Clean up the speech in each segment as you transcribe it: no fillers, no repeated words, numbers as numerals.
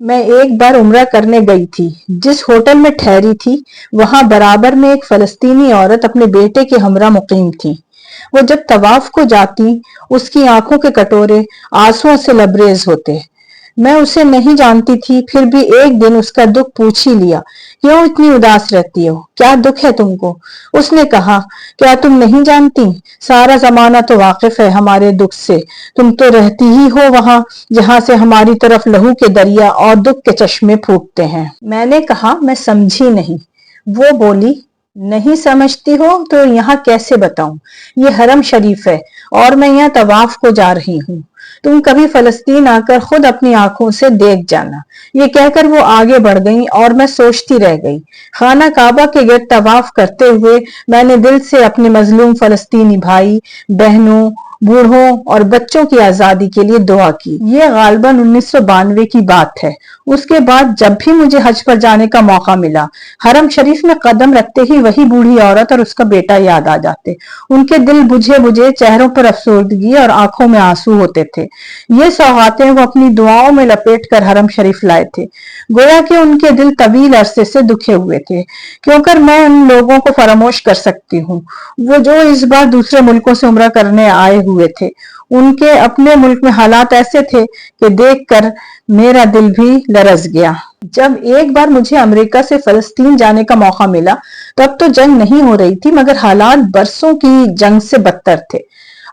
मैं एक बार उम्रा करने गई थी। जिस होटल में ठहरी थी वहां बराबर में एक फलस्तीनी औरत अपने बेटे के हमरा मुकीम थी। वो जब तवाफ को जाती उसकी आंखों के कटोरे आंसुओं से लबरेज होते। मैं उसे नहीं जानती थी, फिर भी एक दिन उसका दुख पूछ ही लिया। क्यों इतनी उदास रहती हो, क्या दुख है तुमको? उसने कहा, क्या तुम नहीं जानती, सारा जमाना तो वाकिफ है हमारे दुख से। तुम तो रहती ही हो वहां जहां से हमारी तरफ लहू के दरिया और दुख के चश्मे फूटते हैं। मैंने कहा, मैं समझी नहीं। वो बोली, नहीं समझती हो तो यहाँ कैसे बताऊं। ये हरम शरीफ है और मैं यहाँ तवाफ को जा रही हूँ। तुम कभी फलस्तीन आकर खुद अपनी आंखों से देख जाना। ये कहकर वो आगे बढ़ गई और मैं सोचती रह गई। खाना काबा के गिर्द तवाफ करते हुए मैंने दिल से अपने मजलूम फलस्तीनी भाई बहनों, बूढ़ों और बच्चों की आजादी के लिए दुआ की। ये गालबन 1992 की बात है। उसके बाद जब भी मुझे हज पर जाने का मौका मिला, हरम शरीफ में कदम रखते ही वही बूढ़ी औरत और उसका बेटा याद आ जाते। उनके दिल बुझे बुझे चेहरों पर अफसोदगी और आंखों में आंसू होते थे। ये सौगातें वो अपनी दुआओं में लपेट कर हरम शरीफ लाए थे। गोया कि उनके दिल तवील अरसे से दुखे हुए थे। क्योंकि मैं उन लोगों को फरामोश कर सकती हूँ वो जो इस बार दूसरे मुल्कों से उम्रा करने आए हुए थे। उनके अपने मुल्क में हालात ऐसे थे कि देखकर मेरा दिल भी लरज गया। जब एक बार मुझे अमेरिका से फलस्तीन जाने का मौका मिला तब तो जंग नहीं हो रही थी, मगर हालात बरसों की जंग से बदतर थे।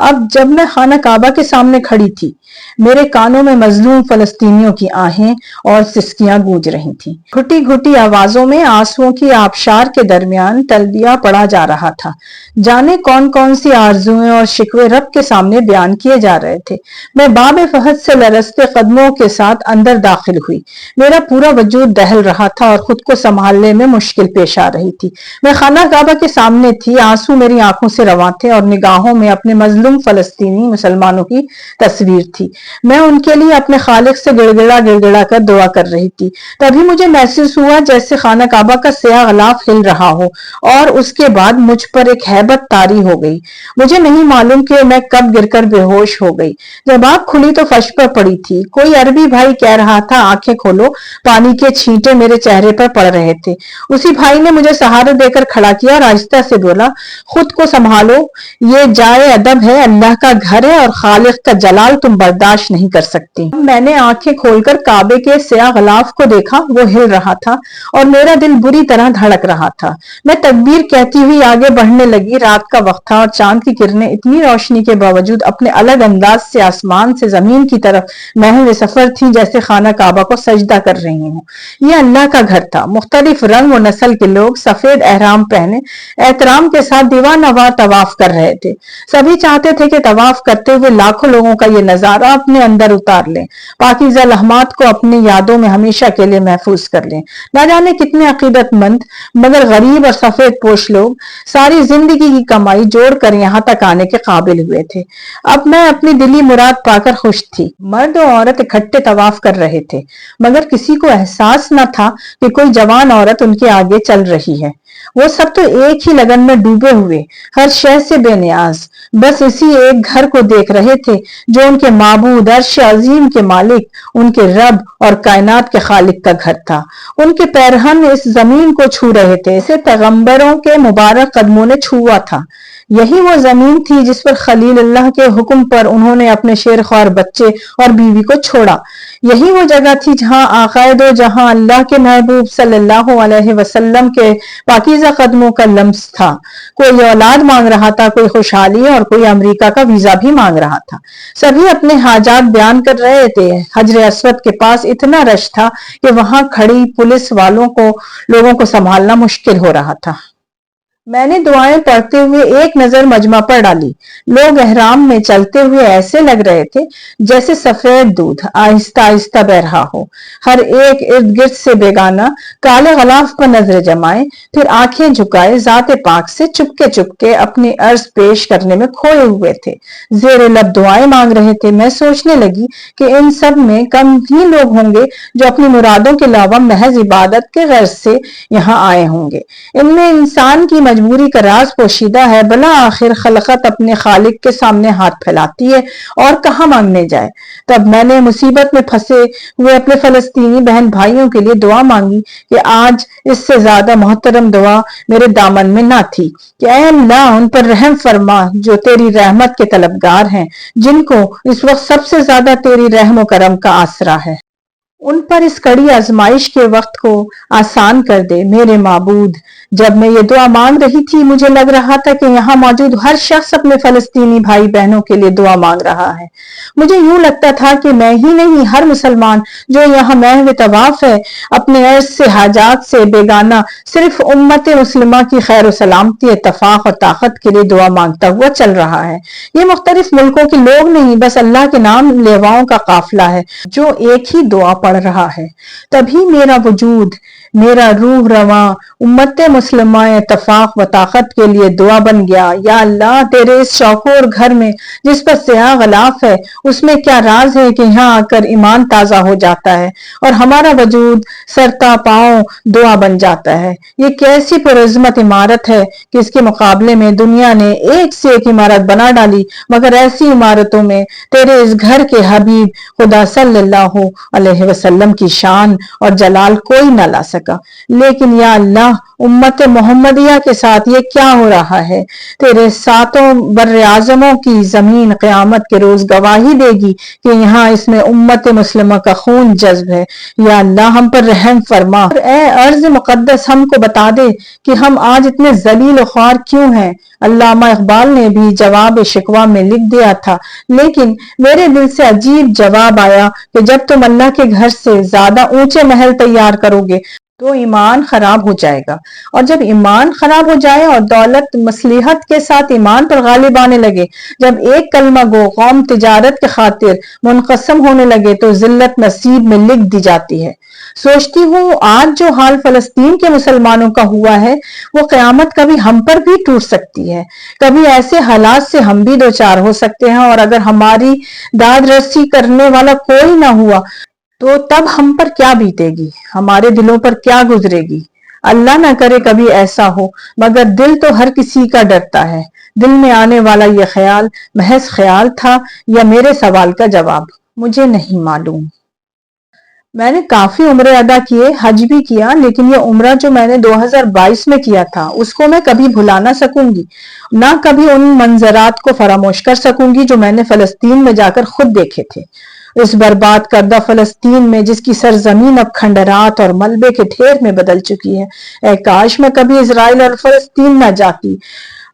अब जब मैं खाना काबा के सामने खड़ी थी, मेरे कानों में मजलूम फलस्तीनियों की आहें और सिसकियां गूंज रही थीं। घुटी घुटी आवाजों में आंसुओं की आबशार के दरमियान तलबिया पढ़ा जा रहा था। जाने कौन कौन सी आरजुएं और शिकवे रब के सामने बयान किए जा रहे थे। मैं बाब फहद से लरजते कदमों के साथ अंदर दाखिल हुई। मेरा पूरा वजूद दहल रहा था और खुद को संभालने में मुश्किल पेश आ रही थी। मैं खाना काबा के सामने थी, आंसू मेरी आंखों से रवां थे और निगाहों में अपने मजलूम फलस्तीनी मुसलमानों की तस्वीर थी। मैं उनके लिए अपने खालिक से गिड़गिड़ा गिड़गिड़ा कर दुआ कर रही थी। तभी मुझे महसूस हुआ जैसे खाना काबा का स्याह गलाफ हिल रहा हो और उसके बाद मुझ पर एक हैबत तारी हो गई। मुझे नहीं मालूम कि मैं कब गिरकर बेहोश हो गई। जब आंख खुली तो फर्श पर पड़ी थी। कोई अरबी भाई कह रहा था, आंखें खोलो, पानी के छींटे मेरे चेहरे पर पड़ रहे थे। उसी भाई ने मुझे सहारा देकर खड़ा किया और आहिस्ता से बोला, खुद को संभालो, ये जाए अदब है, अल्लाह का घर है और खालिक का जलाल तुम बर्दाश्त नहीं कर सकती। मैंने आंखें खोलकर काबे के स्याह गलाफ को देखा। वो हिल रहा था और मेरा दिल बुरी तरह धड़क रहा था। मैं तकबीर कहती हुई आगे बढ़ने लगी। रात का वक्त था और चांद की किरणें इतनी रोशनी के बावजूद अपने अलग अंदाज से आसमान से जमीन की तरफ महवे सफर थी जैसे खाना काबा को सजदा कर रही हूँ। यह अल्लाह का घर था। मुख्तलिफ रंग और नस्ल के लोग सफेद एहराम पहने एहतराम के साथ दीवानवार तवाफ कर रहे थे। सभी चाहते थे कि तवाफ करते हुए लाखों लोगों का ये नजारा अपने अंदर उतार लें, पाकीज़ा लम्हात को अपनी यादों में हमेशा के लिए महफूज कर लें। ना जाने कितने अकीदतमंद मगर गरीब और सफेद पोश लोग सारी जिंदगी की कमाई जोड़कर यहाँ तक आने के काबिल हुए थे। अब मैं अपनी दिली मुराद पाकर खुश थी। मर्द और औरत इकट्ठे तवाफ कर रहे थे, मगर किसी को एहसास न था कि कोई जवान औरत उनके आगे चल रही है। वो सब तो एक ही लगन में डूबे हुए, हर शय से बेनियाज, बस इसी एक घर को देख रहे थे जो उनके माबूद अर्श अजीम के मालिक, उनके रब और कायनात के खालिक का घर था। उनके पैरहन इस जमीन को छू रहे थे, इसे पैगंबरों के मुबारक कदमों ने छुआ था। यही वो जमीन थी जिस पर खलील अल्लाह के हुक्म पर उन्होंने अपने शेरख्वार बच्चे और बीवी को छोड़ा। यही वो जगह थी जहां आकाए दो जहां अल्लाह के महबूब सल्लल्लाहु अलैहि वसल्लम के पाकीज़ा कदमों का लम्स था। कोई औलाद मांग रहा था, कोई खुशहाली और कोई अमेरिका का वीजा भी मांग रहा था। सभी अपने हाजात बयान कर रहे थे। हजर अस्वद के पास इतना रश था कि वहां खड़ी पुलिस वालों को लोगों को संभालना मुश्किल हो रहा था। मैंने दुआएं पढ़ते हुए एक नजर मजमा पर डाली। लोग एहराम में चलते हुए ऐसे लग रहे थे जैसे सफेद दूध आहिस्ता आहिस्ता बह रहा हो। हर एक इर्द गिर्द से बेगाना काले गलाफ पर नजर जमाए, फिर आंखें झुकाए जाते पाक से चुपके चुपके अपनी अर्ज पेश करने में खोए हुए थे। जेर लब दुआएं मांग रहे थे। मैं सोचने लगी कि इन सब में कम ही लोग होंगे जो अपनी मुरादों के अलावा महज इबादत के गर्ज से यहाँ आए होंगे। इनमें इंसान की मजबूरी का राज पोशीदा है, भला आखिर खलकत अपने खालिक के सामने हाथ फैलाती है और कहाँ मांगने जाए। तब मैंने मुसीबत में फंसे हुए अपने फलस्तीनी बहन भाइयों के लिए दुआ मांगी कि आज इससे ज्यादा मोहतरम दुआ मेरे दामन में ना थी कि ऐ अल्लाह उन पर रहम फरमा जो तेरी रहमत के तलबगार हैं, जिनको इस वक्त सबसे ज्यादा तेरी रहम करम का आसरा है। उन पर इस कड़ी आजमाइश के वक्त को आसान कर दे मेरे माबूद। जब मैं ये दुआ मांग रही थी मुझे लग रहा था कि यहाँ मौजूद हर शख्स अपने फलस्तीनी भाई बहनों के लिए दुआ मांग रहा है। मुझे यूं लगता था कि मैं ही नहीं, हर मुसलमान जो यहाँ महव तवाफ है अपने अर्ज से हाजात से बेगाना सिर्फ उम्मत मुस्लिमा की खैर सलामती, इत्तफाक और ताकत के लिए दुआ मांगता हुआ चल रहा है। ये मुख्तलिफ मुल्कों के लोग नहीं, बस अल्लाह के नाम लेवाओं का काफिला है जो एक ही दुआ पढ़ रहा है। तभी मेरा वजूद, मेरा रूह रवा उम्मत मुस्लिमा इत्तफाक व ताकत के लिए दुआ बन गया। या अल्लाह तेरे इस शौकोर घर में जिस पर स्याह गलाफ है उसमें क्या राज है कि यहाँ आकर ईमान ताजा हो जाता है और हमारा वजूद सरता पांव दुआ बन जाता है। ये कैसी पुरअज़मत इमारत है कि इसके मुकाबले में दुनिया ने एक से एक इमारत बना डाली, मगर ऐसी इमारतों में तेरे इस घर के हबीब खुदा सल्लल्लाहु अलैहि वसल्लम की शान और जलाल कोई न ला सका। लेकिन या अल्लाह उम्मत मोहम्मदिया के साथ ये क्या हो रहा है? तेरे सातों बर्रे आजमों की जमीन क़यामत के रोज गवाही देगी कि यहाँ इसमें उम्मत मुस्लिमा का खून जज्ब है। या अल्लाह हम पर रहम फरमा और ए अर्ज मुकद्दस हमको बता दे कि हम आज इतने जलील और ख्वार क्यों हैं। अल्लामा इकबाल ने भी जवाब शिकवा में लिख दिया था, लेकिन मेरे दिल से अजीब जवाब आया कि जब तुम अल्लाह के घर से ज्यादा ऊंचे महल तैयार करोगे तो ईमान खराब हो जाएगा, और जब ईमान खराब हो जाए और दौलत मसलिहत के साथ ईमान पर गालिब आने लगे, जब एक कलमा गो कौम तिजारत के खातिर मुनकसम होने लगे तो जिल्लत नसीब में लिख दी जाती है। सोचती हूँ आज जो हाल फलस्तीन के मुसलमानों का हुआ है वो क़यामत कभी हम पर भी टूट सकती है। कभी ऐसे हालात से हम भी दो चार हो सकते हैं, और अगर हमारी दाद रसी करने वाला कोई ना हुआ तो तब हम पर क्या बीतेगी, हमारे दिलों पर क्या गुजरेगी। अल्लाह ना करे कभी ऐसा हो, मगर दिल तो हर किसी का डरता है। दिल में आने वाला यह ख्याल महज ख्याल था या मेरे सवाल का जवाब, मुझे नहीं मालूम। मैंने काफी उम्रे अदा किए, हज भी किया, लेकिन ये उम्रा जो मैंने 2022 में किया था उसको मैं कभी भुला ना सकूंगी, ना कभी उन मंजरात को फरामोश कर सकूंगी जो मैंने फलस्तीन में जाकर खुद देखे थे। इस बर्बाद करदा फलस्तीन में जिसकी सरजमीन अब खंडरात और मलबे के ढेर में बदल चुकी है। ऐ काश मैं कभी इजराइल और फलस्तीन न जाती।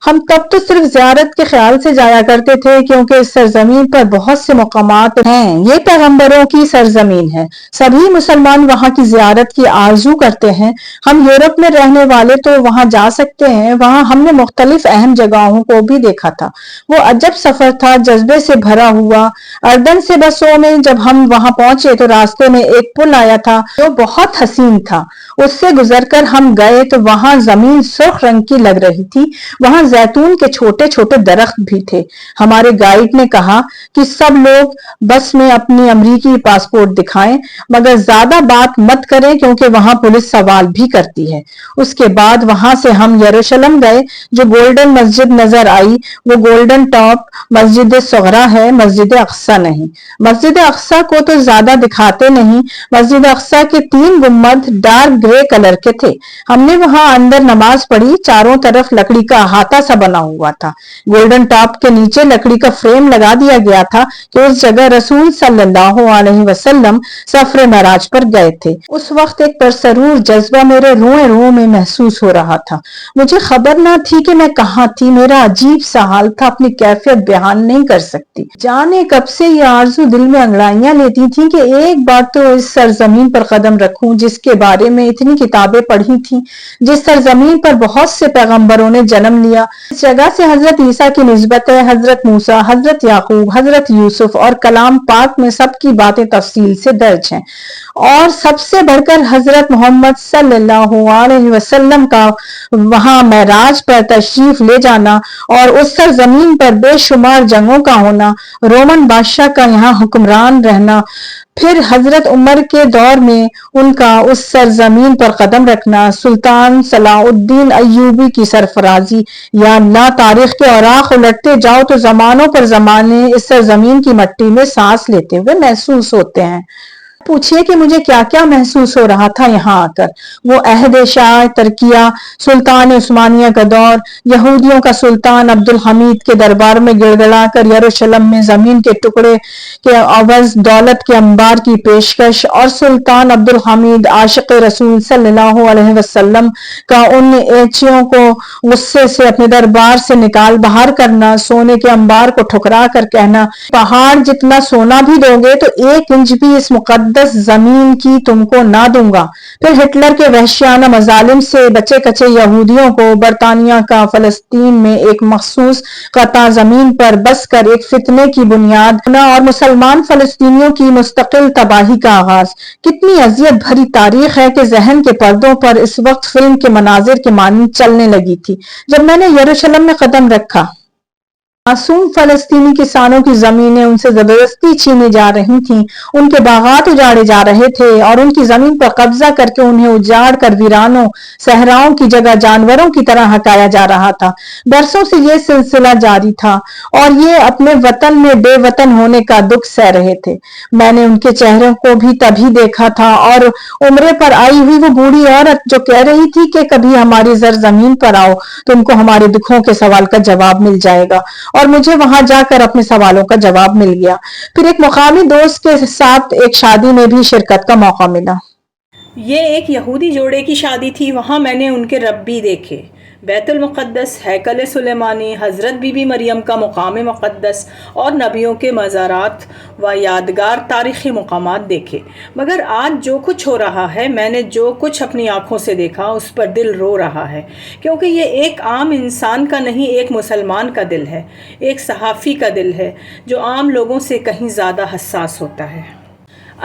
हम तब तो सिर्फ ज़ियारत के ख्याल से जाया करते थे, क्योंकि इस सरजमीन पर बहुत से मुकामात हैं। ये पैगंबरों की सरजमीन है, सभी मुसलमान वहां की ज़ियारत की आरजू करते हैं। हम यूरोप में रहने वाले तो वहां जा सकते हैं, वहां हमने मुख्तलिफ अहम जगहों को भी देखा था। वो अजब सफर था, जज्बे से भरा हुआ। अर्दन से बसों में जब हम वहां पहुंचे तो रास्ते में एक पुल आया था जो बहुत हसीन था। उससे गुजरकर हम गए तो वहां जमीन सुर्ख रंग की लग रही थी, वहां जैतून के छोटे छोटे दरख्त भी थे। हमारे गाइड ने कहा कि सब लोग बस में अपनी अमरीकी पासपोर्ट दिखाएं, मगर ज्यादा बात मत करें क्योंकि वहां पुलिस सवाल भी करती है। उसके बाद वहां से हम यरूशलेम गए। जो गोल्डन मस्जिद नजर आई वो गोल्डन टॉप मस्जिद सुगरा है, मस्जिद अक्सा नहीं। मस्जिद अक्सा को तो ज्यादा दिखाते नहीं। मस्जिद अक्सा के 3 गुम्बद डार्क ग्रे कलर के थे। हमने वहां अंदर नमाज पढ़ी। चारों तरफ लकड़ी का अहाता सा बना हुआ था। गोल्डन टॉप के नीचे लकड़ी का फ्रेम लगा दिया गया था कि उस जगह रसूल सल्लल्लाहु अलैहि वसल्लम सफर मराज पर गए थे। उस वक्त एक परसरूर जज्बा मेरे रोए रोए में महसूस हो रहा था। मुझे खबर ना थी कि मैं कहाँ थी। मेरा अजीब सा हाल था, अपनी कैफियत बयान नहीं कर सकती। जाने कब से ये आरजू दिल में अंगड़ाइयां लेती थी कि एक बार तो इस सरजमीन पर कदम रखूं जिसके बारे में इतनी किताबें पढ़ी थी, जिस सरजमीन पर बहुत से पैगंबरों ने जन्म लिया, اس جگہ سے حضرت عیسیٰ کی نسبت ہے، حضرت موسیٰ، حضرت یعقوب، حضرت یوسف اور کلام پاک میں سب کی باتیں تفصیل سے درج ہیں، اور سب سے بڑھ کر حضرت محمد صلی اللہ علیہ وسلم کا وہاں معراج پر تشریف لے جانا اور اس سرزمین پر بے شمار جنگوں کا ہونا، رومن بادشاہ کا یہاں حکمران رہنا، پھر حضرت عمر کے دور میں ان کا اس سرزمین پر قدم رکھنا، سلطان صلاح الدین ایوبی کی سرفرازی، یا اللہ تاریخ کے اوراق الٹتے جاؤ تو زمانوں پر زمانے اس سرزمین کی مٹی میں سانس لیتے ہوئے محسوس ہوتے ہیں۔ پوچھئے کہ مجھے کیا کیا محسوس ہو رہا تھا یہاں آ کر۔ وہ عہد شاہ ترکیہ، سلطان عثمانیہ کا دور، یہودیوں کا سلطان عبدالحمید کے دربار میں گڑ گڑا کر یروشلم میں زمین کے ٹکڑے کے عوض دولت کے انبار کی پیشکش، اور سلطان عبدالحمید عاشق رسول صلی اللہ علیہ وسلم کا ان ایچیوں کو غصے سے اپنے دربار سے نکال باہر کرنا، سونے کے انبار کو ٹھکرا کر کہنا، پہاڑ جتنا سونا بھی دو گے تو 1 انچ بھی اس مقدس زمین کی تم کو نہ دوں گا۔ پھر ہٹلر کے وحشیانہ مظالم سے بچے کچے یہودیوں کو برطانیہ کا فلسطین میں ایک مخصوص قطع زمین پر بس کر ایک فتنے کی بنیاد بنا اور مسلمان فلسطینیوں کی مستقل تباہی کا آغاز۔ کتنی اذیت بھری تاریخ ہے کہ ذہن کے پردوں پر اس وقت فلم کے مناظر کے مانند چلنے لگی تھی جب میں نے یروشلم میں قدم رکھا۔ معصوم فلسطینی کسانوں کی زمینیں ان سے زبردستی چھینی جا رہی تھیں، ان کے باغات اجاڑے جا رہے تھے اور ان کی زمین پر قبضہ کر کے انہیں اجاڑ کر ویرانوں، صحراؤں کی جگہ جانوروں کی طرح ہٹایا جا رہا تھا۔ برسوں سے یہ سلسلہ جاری تھا اور یہ اپنے وطن میں بے وطن ہونے کا دکھ سہ رہے تھے۔ میں نے ان کے چہروں کو بھی تبھی دیکھا تھا، اور عمرے پر آئی ہوئی وہ بوڑھی عورت جو کہہ رہی تھی کہ کبھی ہماری زرزمین پر آؤ، تم کو ہمارے دکھوں کے سوال کا جواب مل جائے گا، اور مجھے وہاں جا کر اپنے سوالوں کا جواب مل گیا۔ پھر ایک مقامی دوست کے ساتھ ایک شادی میں بھی شرکت کا موقع ملا۔ یہ ایک یہودی جوڑے کی شادی تھی۔ وہاں میں نے ان کے ربی دیکھے، بیت المقدس، ہیکل سلیمانی، حضرت بی بی مریم کا مقام مقدس اور نبیوں کے مزارات و یادگار تاریخی مقامات دیکھے۔ مگر آج جو کچھ ہو رہا ہے، میں نے جو کچھ اپنی آنکھوں سے دیکھا، اس پر دل رو رہا ہے، کیونکہ یہ ایک عام انسان کا نہیں، ایک مسلمان کا دل ہے، ایک صحافی کا دل ہے جو عام لوگوں سے کہیں زیادہ حساس ہوتا ہے۔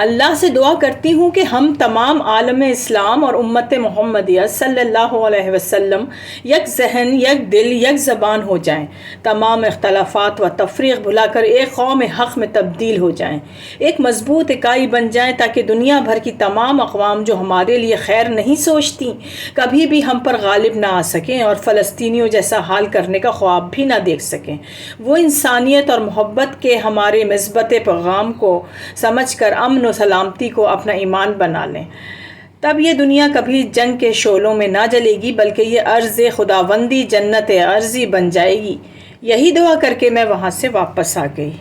اللہ سے دعا کرتی ہوں کہ ہم تمام عالم اسلام اور امت محمدیہ صلی اللہ علیہ وسلم یک ذہن، یک دل، یک زبان ہو جائیں، تمام اختلافات و تفریق بھلا کر ایک قوم حق میں تبدیل ہو جائیں، ایک مضبوط اکائی بن جائیں، تاکہ دنیا بھر کی تمام اقوام جو ہمارے لیے خیر نہیں سوچتی کبھی بھی ہم پر غالب نہ آ سکیں اور فلسطینیوں جیسا حال کرنے کا خواب بھی نہ دیکھ سکیں۔ وہ انسانیت اور محبت کے ہمارے مثبت پیغام کو سمجھ کر امن و سلامتی کو اپنا ایمان بنا لیں۔ تب یہ دنیا کبھی جنگ کے شعلوں میں نہ جلے گی، بلکہ یہ ارض خداوندی جنت ارضی بن جائے گی۔ یہی دعا کر کے میں وہاں سے واپس آ گئی۔